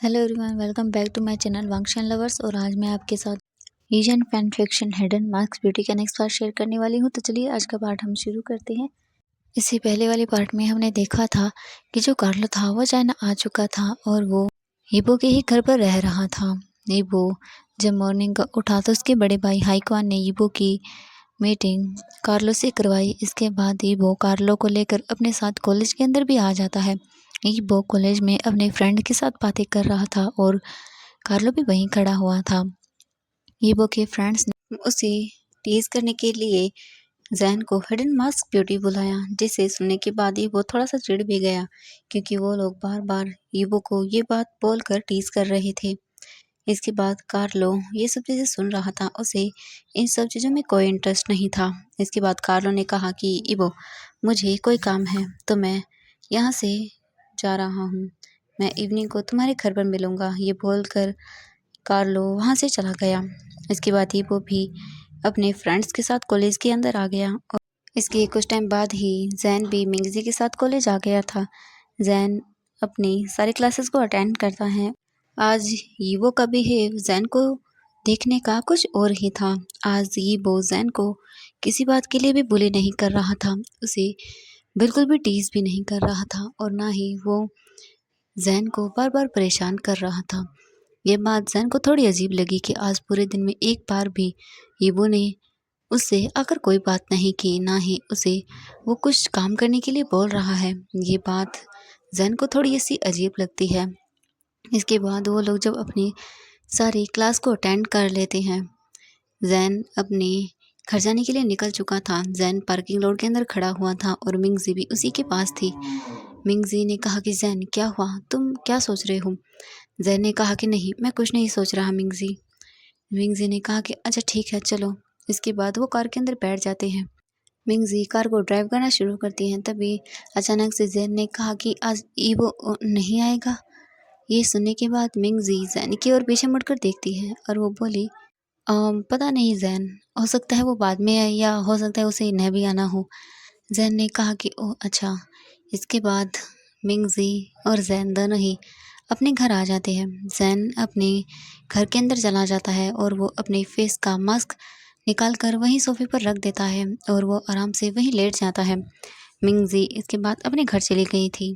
Hello everyone, welcome back to my channel वंक्शन lovers. और आज मैं आपके साथ Asian fan fiction hidden marks beauty का नेक्स्ट पार्ट शेयर करने वाली हूँ। तो चलिए आज का पार्ट हम शुरू करते हैं। इससे पहले वाले पार्ट में हमने देखा था कि जो कार्लो था वो चाइना आ चुका था और वो ईबो के ही घर पर रह रहा था। ईबो जब मॉर्निंग का उठा तो उसके बड़े भाई हाइक्वान ने ईबो की मीटिंग कार्लो से करवाई। इसके बाद ईबो कार्लो को लेकर अपने साथ कॉलेज के अंदर भी आ जाता है। ईबो कॉलेज में अपने फ्रेंड के साथ बातें कर रहा था और कार्लो भी वहीं खड़ा हुआ था। ईबो के फ्रेंड्स ने उसे टीज करने के लिए जैन को हिडन मास्क ब्यूटी बुलाया, जिसे सुनने के बाद ईबो थोड़ा सा चिढ़ भी गया क्योंकि वो लोग बार बार ईबो को ये बात बोलकर टीज कर रहे थे। इसके बाद कार्लो ये सब चीज़ें सुन रहा था, उसे इन सब चीज़ों में कोई इंटरेस्ट नहीं था। इसके बाद कार्लो ने कहा कि ईबो, मुझे कोई काम है तो मैं यहाँ से जा रहा हूँ, मैं इवनिंग को तुम्हारे घर पर मिलूँगा। ये बोलकर कार्लो वहाँ से चला गया। इसके बाद ईबो भी अपने फ्रेंड्स के साथ कॉलेज के अंदर आ गया और इसके कुछ टाइम बाद ही जैन भी मिंगजी के साथ कॉलेज आ गया था। जैन अपनी सारी क्लासेस को अटेंड करता है। आज ईबो का बिहेव जैन को देखने का कुछ और ही था। आज ईबो जैन को किसी बात के लिए भी बुली नहीं कर रहा था, उसे बिल्कुल भी टीज भी नहीं कर रहा था और ना ही वो जैन को बार बार परेशान कर रहा था। ये बात जैन को थोड़ी अजीब लगी कि आज पूरे दिन में एक बार भी ईबो ने उससे आकर कोई बात नहीं की, ना ही उसे वो कुछ काम करने के लिए बोल रहा है। ये बात जैन को थोड़ी ऐसी अजीब लगती है। इसके बाद वो लोग जब अपनी सारी क्लास को अटेंड कर लेते हैं, जैन अपने घर जाने के लिए निकल चुका था। जैन पार्किंग लॉट के अंदर खड़ा हुआ था और मिंगजी भी उसी के पास थी। मिंगजी ने कहा कि जैन, क्या हुआ, तुम क्या सोच रहे हो? जैन ने कहा कि नहीं, मैं कुछ नहीं सोच रहा मिंगजी। मिंगजी ने कहा कि अच्छा ठीक है, चलो। इसके बाद वो कार के अंदर बैठ जाते हैं। मिंगजी कार को ड्राइव करना शुरू करती हैं। तभी अचानक से जैन ने कहा कि आज ईबो नहीं आएगा। ये सुनने के बाद मिंगजी जैन की ओर पीछे मुड़कर देखती है और वो बोली, पता नहीं जैन, हो सकता है वो बाद में आए या हो सकता है उसे न भी आना हो। जैन ने कहा कि ओह अच्छा। इसके बाद मिंगजी और जैन दोनों ही अपने घर आ जाते हैं। जैन अपने घर के अंदर चला जाता है और वो अपने फेस का मास्क निकाल कर वहीं सोफे पर रख देता है और वो आराम से वहीं लेट जाता है। मिंगजी इसके बाद अपने घर चली गई थी।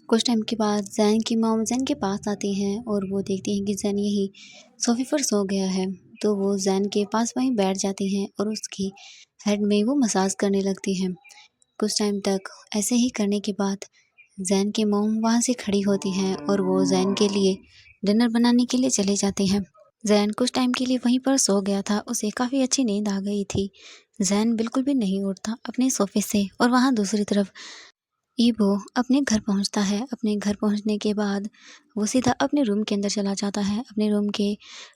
कुछ टाइम के बाद जैन की मॉम जैन के पास आती हैं और वो देखती हैं कि जैन यही सोफे पर सो गया है। तो वो जैन के पास वहीं बैठ जाती हैं और उसकी हेड में वो मसाज करने लगती हैं। कुछ टाइम तक ऐसे ही करने के बाद जैन की मॉम वहाँ से खड़ी होती हैं और वो जैन के लिए डिनर बनाने के लिए चले जाते हैं। जैन कुछ टाइम के लिए वहीं पर सो गया था, उसे काफ़ी अच्छी नींद आ गई थी। जैन बिल्कुल भी नहीं उठता अपने सोफे से और वहाँ दूसरी तरफ ईबो अपने घर पहुंचता है। अपने घर पहुंचने के बाद वो सीधा अपने रूम के अंदर चला जाता है। अपने रूम के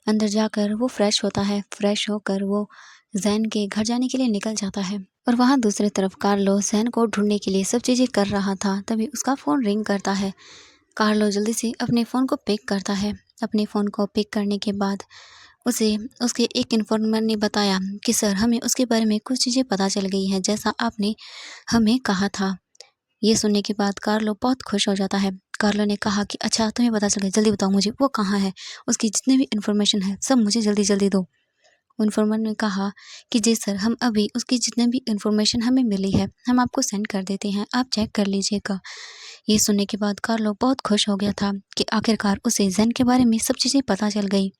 अंदर जाकर वो फ्रेश होता है। फ्रेश होकर वो जैन के घर जाने के लिए निकल जाता है और वहाँ दूसरी तरफ कार्लो जैन को ढूंढने के लिए सब चीज़ें कर रहा था। तभी उसका फ़ोन रिंग करता है। कार्लो जल्दी से अपने फ़ोन को पिक करता है। अपने फ़ोन को पिक करने के बाद उसे उसके एक इन्फॉर्मर ने बताया कि सर, हमें उसके बारे में कुछ चीज़ें पता चल गई हैं, जैसा आपने हमें कहा था। ये सुनने के बाद कार्लो बहुत खुश हो जाता है। कार्लो ने कहा कि अच्छा, तुम्हें पता चल गया, जल्दी बताओ मुझे वो कहाँ है, उसकी जितनी भी इन्फॉर्मेशन है सब मुझे जल्दी जल्दी दो। इन्फॉर्मर ने कहा कि जी सर, हम अभी उसकी जितने भी इन्फॉर्मेशन हमें मिली है हम आपको सेंड कर देते हैं, आप चेक कर लीजिएगा। ये सुनने के बाद कार्लो बहुत खुश हो गया था कि आखिरकार उसे जैन के बारे में सब चीज़ें पता चल गई।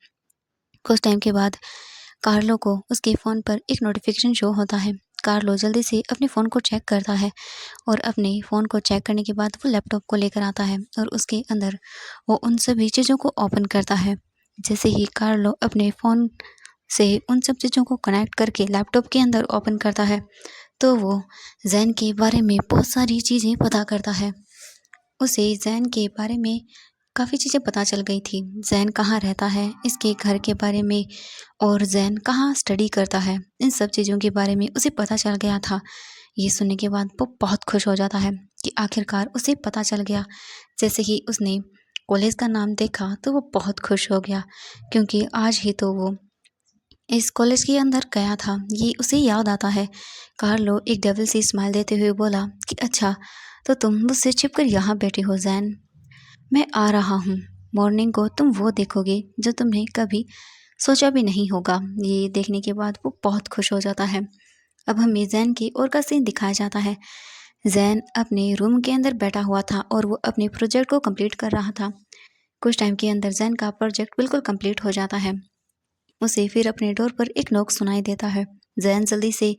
कुछ टाइम के बाद कार्लो को उसके फ़ोन पर एक नोटिफिकेशन शो होता है। कार्लो जल्दी से अपने फ़ोन को चेक करता है और अपने फ़ोन को चेक करने के बाद वो लैपटॉप को लेकर आता है और उसके अंदर वो उन सभी चीज़ों को ओपन करता है। जैसे ही कार्लो अपने फ़ोन से उन सब चीज़ों को कनेक्ट करके लैपटॉप के अंदर ओपन करता है तो वो जैन के बारे में बहुत सारी चीज़ें पता करता है। उसे जैन के बारे में काफ़ी चीज़ें पता चल गई थी। जैन कहाँ रहता है, इसके घर के बारे में और जैन कहाँ स्टडी करता है, इन सब चीज़ों के बारे में उसे पता चल गया था। ये सुनने के बाद वो बहुत खुश हो जाता है कि आखिरकार उसे पता चल गया। जैसे ही उसने कॉलेज का नाम देखा तो वो बहुत खुश हो गया क्योंकि आज ही तो वो इस कॉलेज के अंदर गया था। ये उसे याद आता है। कार्लो एक डबल सी स्माइल देते हुए बोला कि अच्छा, तो तुम मुझसे छिपकर यहाँ बैठे हो जैन, मैं आ रहा हूँ। मॉर्निंग को तुम वो देखोगे जो तुमने कभी सोचा भी नहीं होगा। ये देखने के बाद वो बहुत खुश हो जाता है। अब हमें जैन की ओर का सीन दिखाया जाता है। जैन अपने रूम के अंदर बैठा हुआ था और वो अपने प्रोजेक्ट को कंप्लीट कर रहा था। कुछ टाइम के अंदर जैन का प्रोजेक्ट बिल्कुल कंप्लीट हो जाता है। उसे फिर अपने डोर पर एक नॉक सुनाई देता है। जैन जल्दी से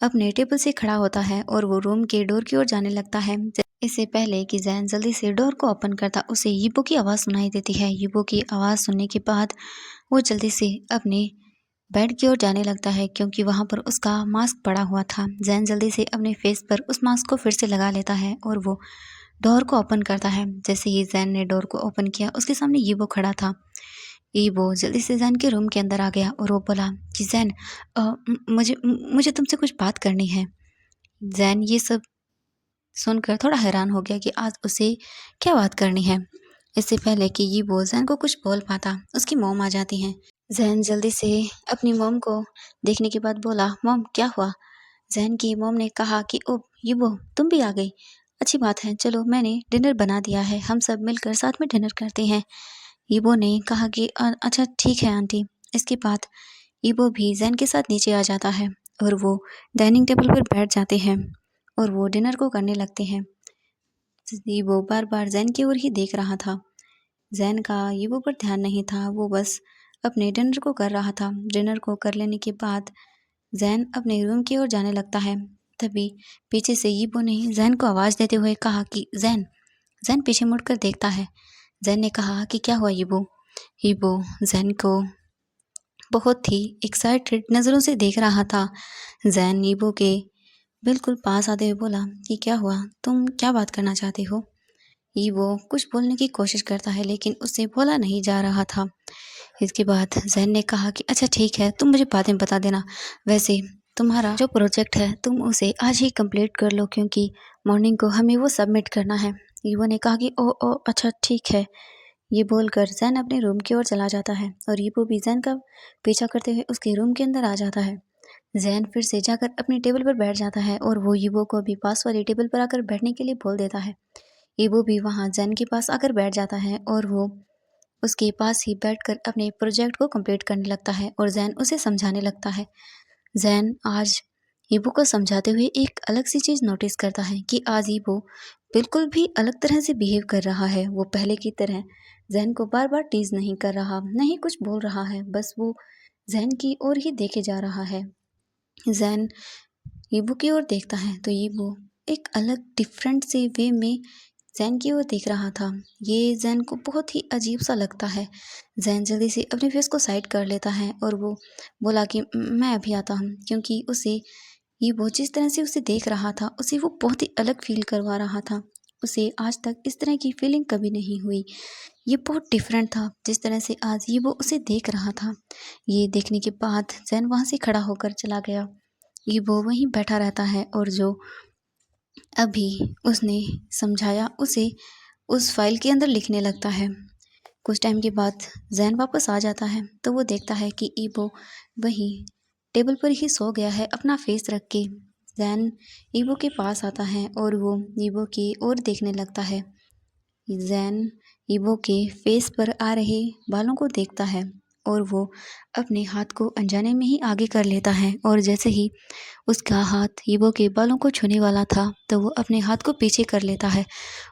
अपने टेबल से खड़ा होता है और वो रूम के डोर की ओर जाने लगता है। इससे पहले कि जैन जल्दी से डोर को ओपन करता, उसे यीबो की आवाज़ सुनाई देती है। यीबो की आवाज़ सुनने के बाद वो जल्दी से अपने बेड की ओर जाने लगता है क्योंकि वहाँ पर उसका मास्क पड़ा हुआ था। जैन जल्दी से अपने फेस पर उस मास्क को फिर से लगा लेता है और वो डोर को ओपन करता है। जैसे ही जैन ने डोर को ओपन किया, उसके सामने यीबो खड़ा था। यीबो जल्दी से जैन के रूम के अंदर आ गया और वो बोला कि जैन, मुझे तुमसे कुछ बात करनी है। जैन ये सब सुनकर थोड़ा हैरान हो गया कि आज उसे क्या बात करनी है। इससे पहले कि यीबो जैन को कुछ बोल पाता, उसकी मॉम आ जाती हैं। जैन जल्दी से अपनी मॉम को देखने के बाद बोला, मॉम क्या हुआ? जैन की मॉम ने कहा कि ओ यीबो, तुम भी आ गई, अच्छी बात है, चलो मैंने डिनर बना दिया है, हम सब मिलकर साथ में डिनर करते हैं। यीबो ने कहा कि अच्छा ठीक है आंटी। इसके बाद यीबो भी जैन के साथ नीचे आ जाता है और वो डाइनिंग टेबल पर बैठ जाते हैं और वो डिनर को करने लगते हैं। यीबो बार बार जैन की ओर ही देख रहा था। जैन का यीबो पर ध्यान नहीं था, वो बस अपने डिनर को कर रहा था। डिनर को कर लेने के बाद जैन अपने रूम की ओर जाने लगता है। तभी पीछे से यीबो ने जैन को आवाज़ देते हुए कहा कि जैन। जैन पीछे मुड़कर देखता है। जैन ने कहा कि क्या हुआ यीबो? यीबो जैन को बहुत ही एक्साइटेड नज़रों से देख रहा था। जैन यीबो के बिल्कुल पास आते हुए बोला कि क्या हुआ, तुम क्या बात करना चाहते हो? यीबो कुछ बोलने की कोशिश करता है लेकिन उससे बोला नहीं जा रहा था। इसके बाद जैन ने कहा कि अच्छा ठीक है, तुम मुझे बाद में बता देना। वैसे तुम्हारा जो प्रोजेक्ट है तुम उसे आज ही कंप्लीट कर लो क्योंकि मॉर्निंग को हमें वो सबमिट करना है। यीबो ने कहा कि ओ अच्छा ठीक है। ये बोलकर जैन अपने रूम की ओर चला जाता है और यीबो भी जैन का पीछा करते हुए उसके रूम के अंदर आ जाता है। जैन फिर से जाकर अपनी टेबल पर बैठ जाता है और वो यीबो को भी पास वाली टेबल पर आकर बैठने के लिए बोल देता है। यीबो भी वहाँ जैन के पास आकर बैठ जाता है और वो उसके पास ही बैठकर अपने प्रोजेक्ट को कंप्लीट करने लगता है और जैन उसे समझाने लगता है। जैन आज यीबो को समझाते हुए एक अलग सी चीज़ नोटिस करता है कि आज यीबो बिल्कुल भी अलग तरह से बिहेव कर रहा है। वो पहले की तरह जैन को बार बार टीज नहीं कर रहा, नहीं कुछ बोल रहा है, बस वो जैन की ओर ही देखे जा रहा है। जैन यीबो की ओर देखता है तो यीबो एक अलग डिफरेंट से वे में जैन की ओर देख रहा था। ये जैन को बहुत ही अजीब सा लगता है। जैन जल्दी से अपने फेस को साइड कर लेता है और वो बोला कि मैं अभी आता हूँ क्योंकि उसे ये वो जिस तरह से उसे देख रहा था उसे वो बहुत ही अलग फील करवा रहा था। उसे आज तक इस तरह की फीलिंग कभी नहीं हुई। ये बहुत डिफरेंट था जिस तरह से आज ये वो उसे देख रहा था। ये देखने के बाद जैन वहाँ से खड़ा होकर चला गया। ये वो वहीं बैठा रहता है और जो अभी उसने समझाया उसे उस फाइल के अंदर लिखने लगता है। कुछ टाइम के बाद जैन वापस आ जाता है तो वो देखता है कि ईबो वहीं टेबल पर ही सो गया है अपना फेस रख के। जैन ईबो के पास आता है और वो ईबो की ओर देखने लगता है। जैन ईबो के फेस पर आ रहे बालों को देखता है और वो अपने हाथ को अनजाने में ही आगे कर लेता है और जैसे ही उसका हाथ ईबो के बालों को छूने वाला था तो वो अपने हाथ को पीछे कर लेता है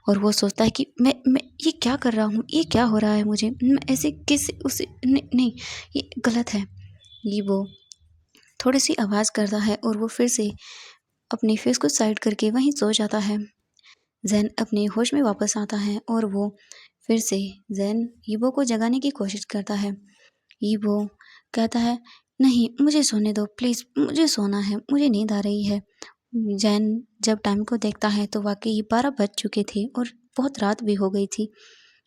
और वो सोचता है कि मैं ये क्या कर रहा हूँ, ये क्या हो रहा है मुझे, मैं ऐसे किस उसे नहीं, ये गलत है। ईबो थोड़ी सी आवाज़ करता है और वो फिर से अपने फेस को साइड करके वहीं सो जाता है। जैन अपने होश में वापस आता है और वो फिर से जैन ईबो को जगाने की कोशिश करता है। ईबो कहता है, नहीं मुझे सोने दो प्लीज़, मुझे सोना है, मुझे नींद आ रही है। जैन जब टाइम को देखता है तो वाकई 12 बज चुके थे और बहुत रात भी हो गई थी।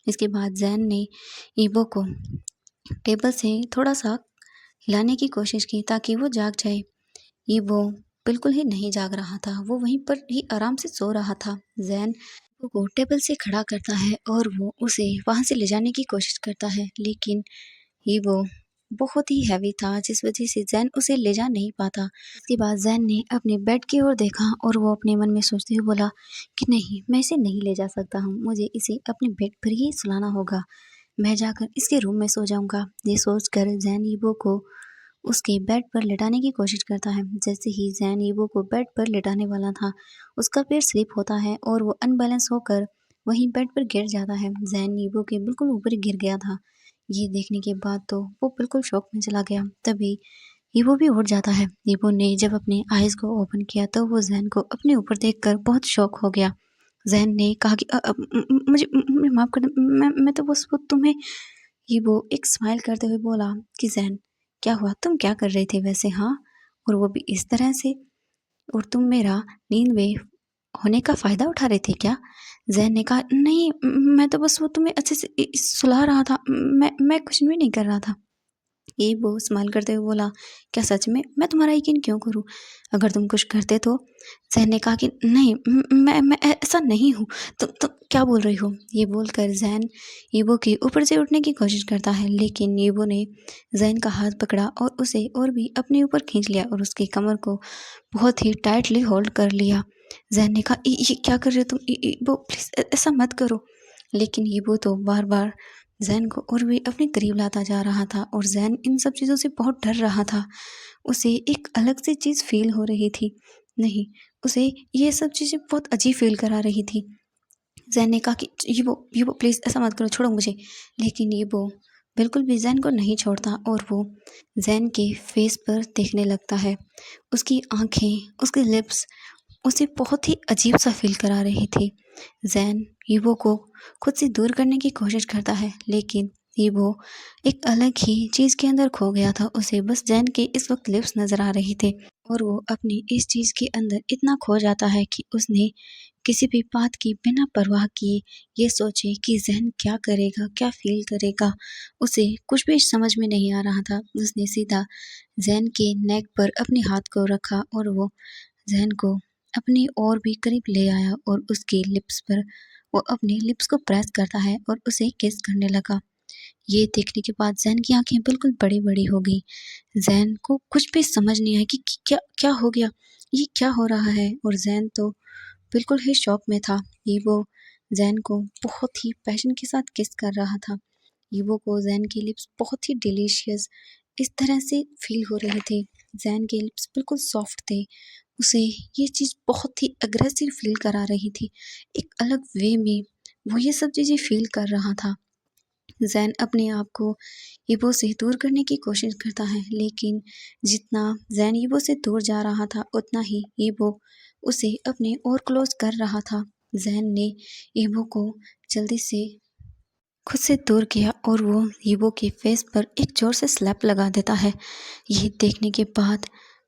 इसके बाद जैन ने ईबो को टेबल से थोड़ा सा हिलाने की कोशिश की ताकि वो जाग जाए। ईबो बिल्कुल ही नहीं जाग रहा था, वो वहीं पर ही आराम से सो रहा था। जैन ईबो को टेबल से खड़ा करता है और वो उसे वहाँ से ले जाने की कोशिश करता है लेकिन ईबो बहुत ही हैवी था जिस वजह से जैन उसे ले जा नहीं पाता। इसके बाद जैन ने अपने बेड की ओर देखा और वो अपने मन में सोचते हुए बोला कि नहीं, मैं इसे नहीं ले जा सकता हूँ, मुझे इसे अपने बेड पर ही सुलाना होगा। मैं जाकर इसके रूम में सो जाऊंगा। ये सोचकर जैन ईबो को उसके बेड पर लेटाने की कोशिश करता है। जैसे ही जैन ईबो को बेड पर लेटाने वाला था, उसका पैर स्लिप होता है और वो अनबैलेंस होकर वहीं बेड पर गिर जाता है। जैन ईबो के बिल्कुल ऊपर गिर गया था। ये देखने के बाद तो वो बिल्कुल शॉक में चला गया। तभी ईबो भी उठ जाता है। ईबो ने जब अपने आईज को ओपन किया तो वो जैन को अपने ऊपर देखकर बहुत शॉक हो गया। जैन ने कहा कि मुझे माफ कर दो, मैं तो बस वो तुम्हें। ईबो एक स्माइल करते हुए बोला कि जैन, क्या हुआ, तुम क्या कर रहे थे वैसे, हाँ? और वो भी इस तरह से, और तुम मेरा नींद में होने का फायदा उठा रहे थे क्या? जैन ने कहा, नहीं, मैं तो बस वो तुम्हें अच्छे से सुला रहा था, मैं कुछ भी नहीं कर रहा था। ये वो स्माइल करते हुए बोला, क्या सच में? मैं तुम्हारा यकीन क्यों करूं? अगर तुम कुछ करते तो। जैन ने कहा कि नहीं, मैं ऐसा नहीं हूँ। तुम क्या बोल रही हो? ये बोलकर जैन ईबो के ऊपर से उठने की कोशिश करता है, लेकिन ईबो ने जैन का हाथ पकड़ा और उसे और भी अपने ऊपर खींच लिया और उसकी कमर को बहुत ही टाइटली होल्ड कर लिया। जैन ने कहा, ये क्या कर रहे हो तुम? ईबो प्लीज ऐसा मत करो। लेकिन ईबो तो बार बार जैन को और भी अपने करीब लाता जा रहा था और जैन इन सब चीज़ों से बहुत डर रहा था। उसे एक अलग सी चीज़ फील हो रही थी। नहीं, उसे ये सब चीज़ें बहुत अजीब फील करा रही थी। जैन ने कहा कि ये वो प्लीज़ ऐसा मत करो, छोड़ो मुझे। लेकिन ये वो बिल्कुल भी जैन को नहीं छोड़ता और वो जैन के फेस पर देखने लगता है। उसकी आंखें, उसके लिप्स उसे बहुत ही अजीब सा फील करा रही थी। जैन ईवो को खुद से दूर करने की कोशिश करता है, लेकिन ईवो एक अलग ही चीज के अंदर खो गया था। उसे बस जैन के इस वक्त लिप्स नजर आ रहे थे और वो अपनी इस चीज के अंदर इतना खो जाता है कि उसने किसी भी बात की बिना परवाह किए ये सोचे कि जैन क्या करेगा, क्या फील करेगा। उसे कुछ भी समझ में नहीं आ रहा था। उसने सीधा जैन के नेक पर अपने हाथ को रखा और वो जैन को अपनी और भी करीब ले आया और उसकी लिप्स पर वो अपने लिप्स को प्रेस करता है और उसे किस करने लगा। ये देखने के बाद जैन की आंखें बिल्कुल बड़ी बड़ी हो गई। जैन को कुछ भी समझ नहीं आया कि क्या क्या हो गया, ये क्या हो रहा है। और जैन तो बिल्कुल ही शॉक में था। ईवो जैन को बहुत ही पैशन के साथ किस कर रहा था। ईवो को जैन की लिप्स बहुत ही डिलीशियस इस तरह से फील हो रहे थे। जैन के लिप्स बिल्कुल सॉफ्ट थे। उसे ये चीज़ बहुत ही अग्रेसिव फील करा रही थी। एक अलग वे में वो ये सब चीज़ें फील कर रहा था। जैन अपने आप को ईबो से दूर करने की कोशिश करता है, लेकिन जितना जैन ईबो से दूर जा रहा था उतना ही ईबो उसे अपने और क्लोज कर रहा था। जैन ने ईबो को जल्दी से खुद से दूर किया और वो ईबो के फेस पर एक जोर से स्लैप लगा देता है। ये देखने के बाद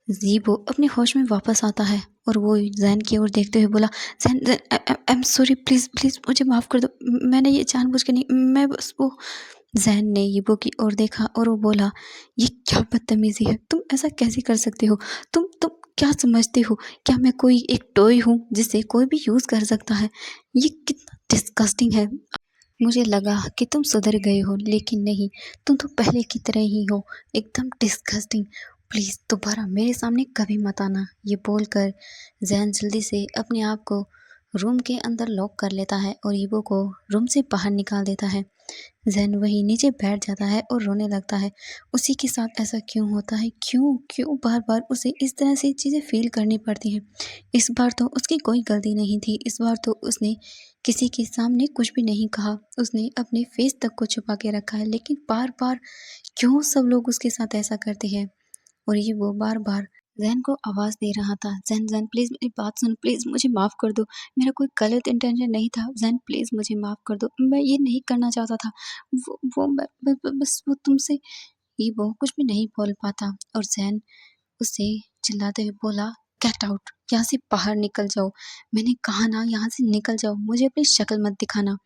ज़ीबो अपने होश में वापस आता है और वो जैन की ओर देखते हुए बोला, Jain Jain I am sorry, please please मुझे माफ़ कर दो, मैंने ये जानबूझ के नहीं, मैं बस वो। जैन ने यीबो की ओर देखा और वो बोला, ये क्या बदतमीज़ी है, तुम ऐसा कैसे कर सकते हो? तुम क्या समझते हो? क्या मैं कोई एक टॉय हूँ जिसे कोई भी यूज़ कर सकता है? ये कितना डिस्गस्टिंग है। मुझे लगा कि तुम सुधर गए हो, लेकिन नहीं, तुम तो पहले की तरह ही हो, एकदम डिस्गस्टिंग। प्लीज़ दोबारा मेरे सामने कभी मत आना। ये बोलकर जैन जल्दी से अपने आप को रूम के अंदर लॉक कर लेता है और ईबो को रूम से बाहर निकाल देता है। जैन वहीं नीचे बैठ जाता है और रोने लगता है। उसी के साथ ऐसा क्यों होता है? क्यों क्यों बार बार उसे इस तरह से चीज़ें फील करनी पड़ती हैं? इस बार तो उसकी कोई गलती नहीं थी। इस बार तो उसने किसी के सामने कुछ भी नहीं कहा। उसने अपने फेस तक को छुपा के रखा है, लेकिन बार बार क्यों सब लोग उसके साथ ऐसा करते हैं? और ये वो बार बार जैन को आवाज़ दे रहा था, जैन जैन प्लीज़ मेरी बात सुनो, प्लीज़ मुझे माफ़ कर दो, मेरा कोई गलत इंटेंशन नहीं था, जैन प्लीज़ मुझे माफ़ कर दो, मैं ये नहीं करना चाहता था। वो बस वो तुमसे। ये वो कुछ भी नहीं बोल पाता और जैन उसे चिल्लाते हुए बोला, गेट आउट, यहाँ से बाहर निकल जाओ। मैंने कहा ना, यहाँ से निकल जाओ, मुझे अपनी शक्ल मत दिखाना।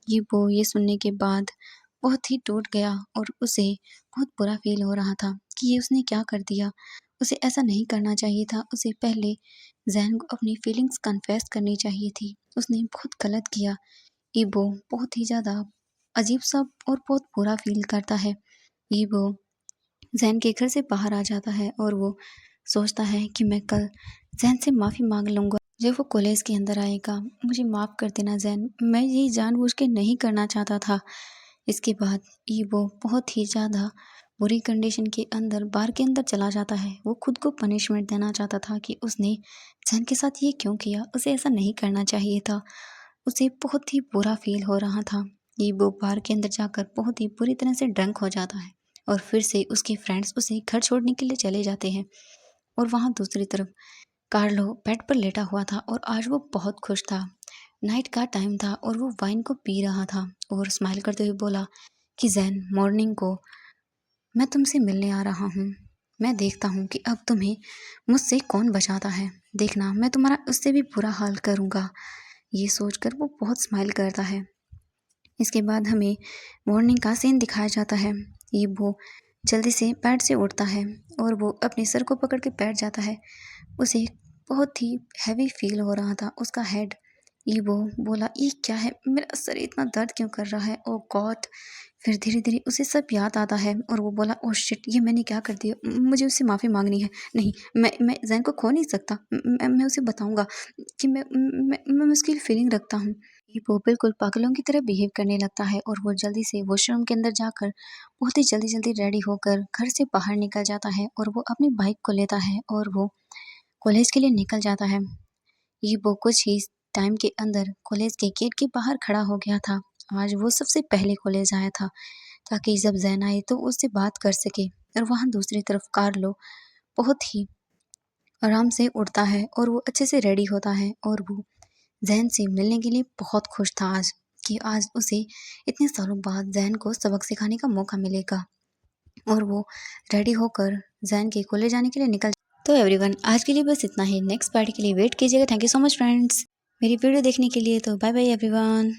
ये सुनने के बाद बहुत ही टूट गया और उसे बहुत बुरा फ़ील हो रहा था कि ये उसने क्या कर दिया। उसे ऐसा नहीं करना चाहिए था। उसे पहले ज़ैन को अपनी फीलिंग्स कन्फेस करनी चाहिए थी। उसने बहुत गलत किया। ईबो बहुत ही ज़्यादा अजीब-सा और बहुत बुरा फ़ील करता है। ईबो ज़ैन के घर से बाहर आ जाता है और वो सोचता है कि मैं कल ज़ैन से माफ़ी माँग लूँगा जब वो कॉलेज के अंदर आएगा। मुझे माफ़ कर देना ज़ैन, मैं ये जानबूझ के नहीं करना चाहता था। इसके बाद ईवो बहुत ही ज़्यादा बुरी कंडीशन के अंदर बार के अंदर चला जाता है। वो खुद को पनिशमेंट देना चाहता था कि उसने जैन के साथ ये क्यों किया, उसे ऐसा नहीं करना चाहिए था। उसे बहुत ही बुरा फील हो रहा था। ईवो बार के अंदर जाकर बहुत ही बुरी तरह से ड्रंक हो जाता है और फिर से उसके फ्रेंड्स उसे घर छोड़ने के लिए चले जाते हैं। और वहाँ दूसरी तरफ कार्लो बेड पर लेटा हुआ था और आज वो बहुत खुश था। नाइट का टाइम था और वो वाइन को पी रहा था और स्माइल करते हुए बोला कि जैन, मॉर्निंग को मैं तुमसे मिलने आ रहा हूँ। मैं देखता हूँ कि अब तुम्हें मुझसे कौन बचाता है। देखना, मैं तुम्हारा उससे भी बुरा हाल करूँगा। ये सोचकर वो बहुत स्माइल करता है। इसके बाद हमें मॉर्निंग का सीन दिखाया जाता है। ये वो जल्दी से बेड से उठता है और वो अपने सर को पकड़ के बैठ जाता है। उसे बहुत ही हैवी फील हो रहा था, उसका हेड। ये वो बोला, ये क्या है, मेरा सर इतना दर्द क्यों कर रहा है, ओ गॉड। फिर धीरे धीरे उसे सब याद आता है और वो बोला, ओह शिट, ये मैंने क्या कर दिया, मुझे उससे माफ़ी मांगनी है। नहीं, मैं जैन को खो नहीं सकता। मैं उसे बताऊंगा कि मैं उसकी फीलिंग रखता हूँ। ये वो बिल्कुल पागलों की तरह बिहेव करने लगता है और वो जल्दी से वॉशरूम के अंदर जाकर बहुत ही जल्दी जल्दी रेडी होकर घर से बाहर निकल जाता है और वो अपनी बाइक को लेता है और वो कॉलेज के लिए निकल जाता है। ये वो कुछ ही टाइम के अंदर कॉलेज के गेट के बाहर खड़ा हो गया था। आज वो सबसे पहले कॉलेज आया था ताकि जब जैन आए तो उससे बात कर सके। और वहाँ दूसरी तरफ कार्लो बहुत ही आराम से उठता है और वो अच्छे से रेडी होता है और वो जैन से मिलने के लिए बहुत खुश था आज, कि आज उसे इतने सालों बाद जैन को सबक सिखाने का मौका मिलेगा। और वो रेडी होकर जैन के कॉलेज जाने के लिए निकल। तो एवरीवन, आज के लिए बस इतना ही। नेक्स्ट पार्ट के लिए वेट कीजिएगा। Thank you so much friends मेरी वीडियो देखने के लिए। तो बाय बाय एवरीवन।